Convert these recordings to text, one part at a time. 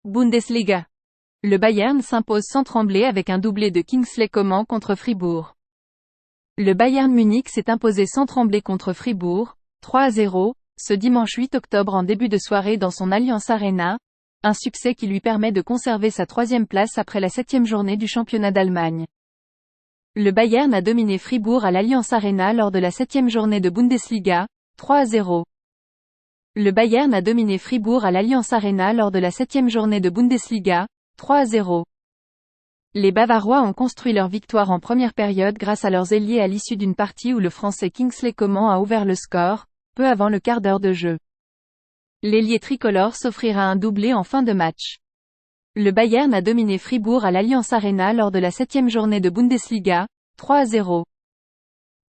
Bundesliga. Le Bayern s'impose sans trembler avec un doublé de Kingsley Coman contre Fribourg. Le Bayern Munich s'est imposé sans trembler contre Fribourg, 3-0, ce dimanche 8 octobre en début de soirée dans son Allianz Arena, un succès qui lui permet de conserver sa troisième place après la 7e journée du championnat d'Allemagne. Le Bayern a dominé Fribourg à l'Allianz Arena lors de la 7e journée de Bundesliga, 3-0. Le Bayern a dominé Fribourg à l'Allianz Arena lors de la 7e journée de Bundesliga, 3-0. Les Bavarois ont construit leur victoire en première période grâce à leurs ailiers à l'issue d'une partie où le Français Kingsley Coman a ouvert le score, peu avant le quart d'heure de jeu. L'ailier tricolore s'offrira un doublé en fin de match. Le Bayern a dominé Fribourg à l'Allianz Arena lors de la 7e journée de Bundesliga, 3-0.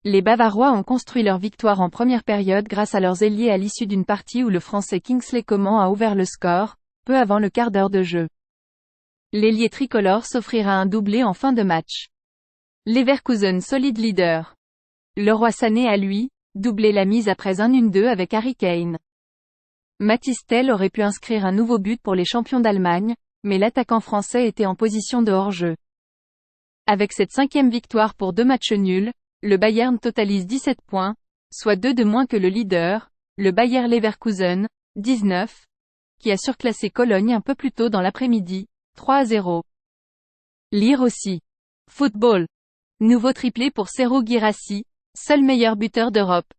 Les Bavarois ont construit leur victoire en première période grâce à leurs ailiers à l'issue d'une partie où le Français Kingsley Coman a ouvert le score, peu avant le quart d'heure de jeu. L'ailier tricolore s'offrira un doublé en fin de match. Leverkusen solide leader. Leroy Sané a lui, doublé la mise après un 1-2 avec Harry Kane. Mathys Tel aurait pu inscrire un nouveau but pour les champions d'Allemagne, mais l'attaquant français était en position de hors-jeu. Avec cette 5e victoire pour 2 matchs nuls, le Bayern totalise 17 points, soit 2 de moins que le leader, le Bayer Leverkusen, 19, qui a surclassé Cologne un peu plus tôt dans l'après-midi, 3-0. Lire aussi. Football. Nouveau triplé pour Serhou Guirassy, seul meilleur buteur d'Europe.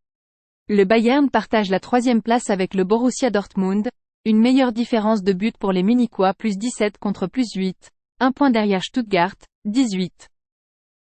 Le Bayern partage la 3e place avec le Borussia Dortmund, une meilleure différence de but pour les Munichois +17 contre +8, un point derrière Stuttgart, 18.